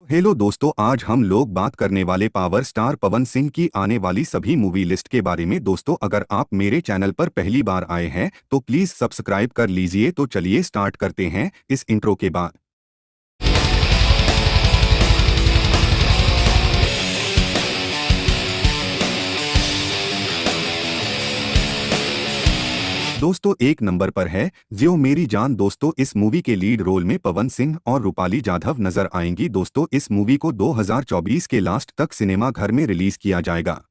Hello दोस्तों, आज हम लोग बात करने वाले पावर स्टार पवन सिंह की आने वाली सभी मूवी लिस्ट के बारे में। दोस्तों, अगर आप मेरे चैनल पर पहली बार आए हैं तो प्लीज सब्सक्राइब कर लीजिए। तो चलिए स्टार्ट करते हैं इस इंट्रो के बाद। दोस्तों, एक नंबर पर है जियो मेरी जान। दोस्तों, इस मूवी के लीड रोल में पवन सिंह और रूपाली जाधव नजर आएंगी। दोस्तों, इस मूवी को 2024 के लास्ट तक सिनेमा घर में रिलीज किया जाएगा।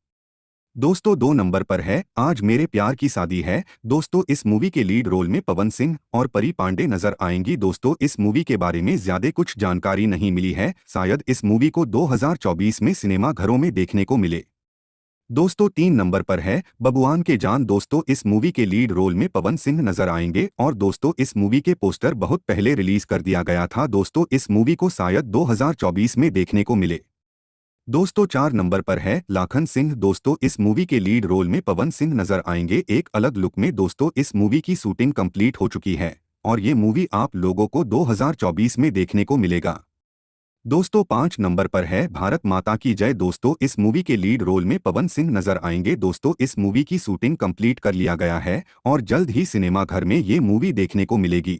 दोस्तों, दो नंबर पर है आज मेरे प्यार की शादी है। दोस्तों, इस मूवी के लीड रोल में पवन सिंह और परी पांडे नजर आएंगी। दोस्तों, इस मूवी के बारे में ज्यादा कुछ जानकारी नहीं मिली है, शायद इस मूवी को 2024 में सिनेमा घरों में देखने को मिले। दोस्तों, तीन नंबर पर है बबुआन के जान। दोस्तों, इस मूवी के लीड रोल में पवन सिंह नजर आएंगे और दोस्तों इस मूवी के पोस्टर बहुत पहले रिलीज कर दिया गया था। दोस्तों, इस मूवी को शायद 2024 में देखने को मिले। दोस्तों, चार नंबर पर है लाखन सिंह। दोस्तों, इस मूवी के लीड रोल में पवन सिंह नजर आएंगे एक अलग लुक में। दोस्तों, इस मूवी की शूटिंग कंप्लीट हो चुकी है और ये मूवी आप लोगों को 2024 में देखने को मिलेगा। दोस्तों, पाँच नंबर पर है भारत माता की जय। दोस्तों, इस मूवी के लीड रोल में पवन सिंह नजर आएंगे। दोस्तों, इस मूवी की शूटिंग कंप्लीट कर लिया गया है और जल्द ही सिनेमा घर में ये मूवी देखने को मिलेगी।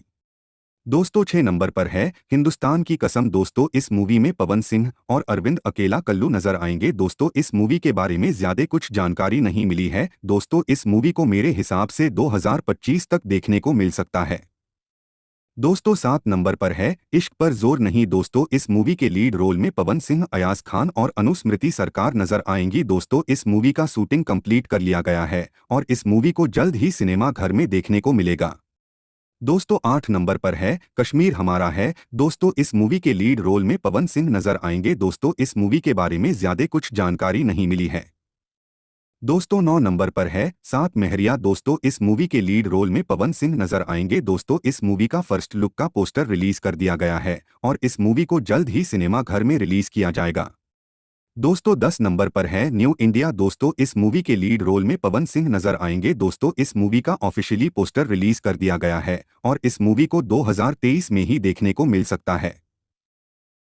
दोस्तों, छह नंबर पर है हिंदुस्तान की कसम। दोस्तों, इस मूवी में पवन सिंह और अरविंद अकेला कल्लू नजर आएंगे। दोस्तों, इस मूवी के बारे में ज्यादा कुछ जानकारी नहीं मिली है। दोस्तों, इस मूवी को मेरे हिसाब से 2025 तक देखने को मिल सकता है। दोस्तों, सात नंबर पर है इश्क पर जोर नहीं। दोस्तों, इस मूवी के लीड रोल में पवन सिंह, अयाज खान और अनुस्मृति सरकार नजर आएंगी। दोस्तों, इस मूवी का शूटिंग कंप्लीट कर लिया गया है और इस मूवी को जल्द ही सिनेमा घर में देखने को मिलेगा। दोस्तों, आठ नंबर पर है कश्मीर हमारा है। दोस्तों, इस मूवी के लीड रोल में पवन सिंह नजर आएंगे। दोस्तों, इस मूवी के बारे में ज्यादा कुछ जानकारी नहीं मिली है। दोस्तों, नौ नंबर पर है सात मेहरिया। दोस्तों, इस मूवी के लीड रोल में पवन सिंह नजर आएंगे। दोस्तों, इस मूवी का फर्स्ट लुक का पोस्टर रिलीज कर दिया गया है और इस मूवी को जल्द ही सिनेमा घर में रिलीज किया जाएगा। दोस्तों, दस नंबर पर है न्यू इंडिया। दोस्तों, इस मूवी के लीड रोल में पवन सिंह नजर आएंगे। दोस्तों, इस मूवी का ऑफिशियली पोस्टर रिलीज कर दिया गया है और इस मूवी को 2023 में ही देखने को मिल सकता है।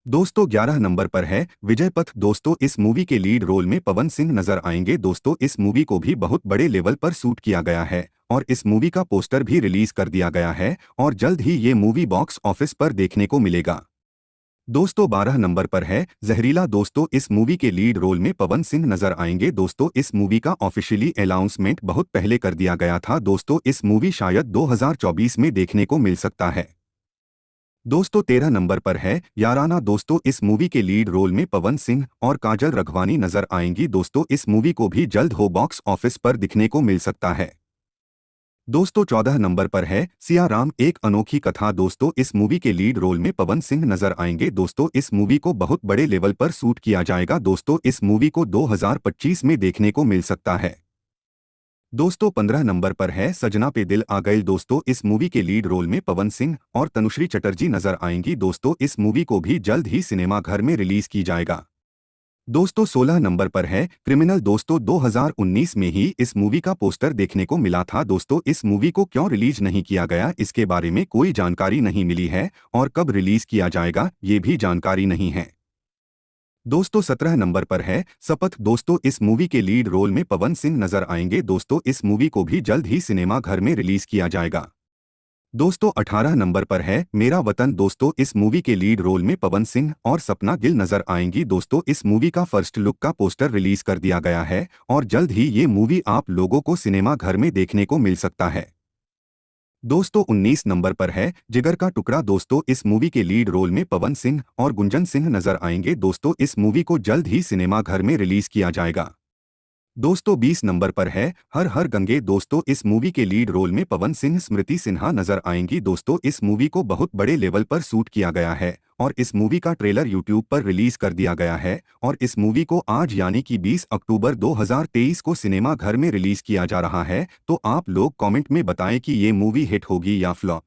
दोस्तों, 11 नंबर पर है विजय पथ। दोस्तों, इस मूवी के लीड रोल में पवन सिंह नजर आएंगे। दोस्तों, इस मूवी को भी बहुत बड़े लेवल पर शूट किया गया है और इस मूवी का पोस्टर भी रिलीज कर दिया गया है और जल्द ही ये मूवी बॉक्स ऑफिस पर देखने को मिलेगा। दोस्तों, 12 नंबर पर है जहरीला। दोस्तों, इस मूवी के लीड रोल में पवन सिंह नजर आएंगे। दोस्तों, इस मूवी का ऑफिशियली अनाउंसमेंट बहुत पहले कर दिया गया था। दोस्तों, इस मूवी शायद 2024 में देखने को मिल सकता है। दोस्तों, 13 नंबर पर है याराना। दोस्तों, इस मूवी के लीड रोल में पवन सिंह और काजल रघवानी नजर आएंगी। दोस्तों, इस मूवी को भी जल्द हो बॉक्स ऑफिस पर दिखने को मिल सकता है। दोस्तों, 14 नंबर पर है सिया राम एक अनोखी कथा। दोस्तों, इस मूवी के लीड रोल में पवन सिंह नजर आएंगे। दोस्तों, इस मूवी को बहुत बड़े लेवल पर शूट किया जाएगा। दोस्तों, इस मूवी को 2025 में देखने को मिल सकता है। दोस्तों, 15 नंबर पर है सजना पे दिल आ गए। दोस्तों, इस मूवी के लीड रोल में पवन सिंह और तनुश्री चटर्जी नजर आएंगी। दोस्तों, इस मूवी को भी जल्द ही सिनेमा घर में रिलीज की जाएगा। दोस्तों, 16 नंबर पर है क्रिमिनल। दोस्तों, 2019 में ही इस मूवी का पोस्टर देखने को मिला था। दोस्तों, इस मूवी को क्यों रिलीज नहीं किया गया, इसके बारे में कोई जानकारी नहीं मिली है और कब रिलीज किया जाएगा ये भी जानकारी नहीं है। दोस्तों, 17 नंबर पर है शपथ। दोस्तों, इस मूवी के लीड रोल में पवन सिंह नजर आएंगे। दोस्तों, इस मूवी को भी जल्द ही सिनेमा घर में रिलीज किया जाएगा। दोस्तों, 18 नंबर पर है मेरा वतन। दोस्तों, इस मूवी के लीड रोल में पवन सिंह और सपना गिल नजर आएंगी। दोस्तों, इस मूवी का फर्स्ट लुक का पोस्टर रिलीज कर दिया गया है और जल्द ही ये मूवी आप लोगों को सिनेमा घर में देखने को मिल सकता है। दोस्तों, 19 नंबर पर है जिगर का टुकड़ा। दोस्तों, इस मूवी के लीड रोल में पवन सिंह और गुंजन सिंह नजर आएंगे। दोस्तों, इस मूवी को जल्द ही सिनेमा घर में रिलीज किया जाएगा। दोस्तों, 20 नंबर पर है हर हर गंगे। दोस्तों, इस मूवी के लीड रोल में पवन सिंह, स्मृति सिन्हा नजर आएंगी। दोस्तों, इस मूवी को बहुत बड़े लेवल पर शूट किया गया है और इस मूवी का ट्रेलर यूट्यूब पर रिलीज कर दिया गया है और इस मूवी को आज यानी कि 20 अक्टूबर 2023 को सिनेमा घर में रिलीज किया जा रहा है। तो आप लोग कमेंट में बताएं कि ये मूवी हिट होगी या फ्लॉप।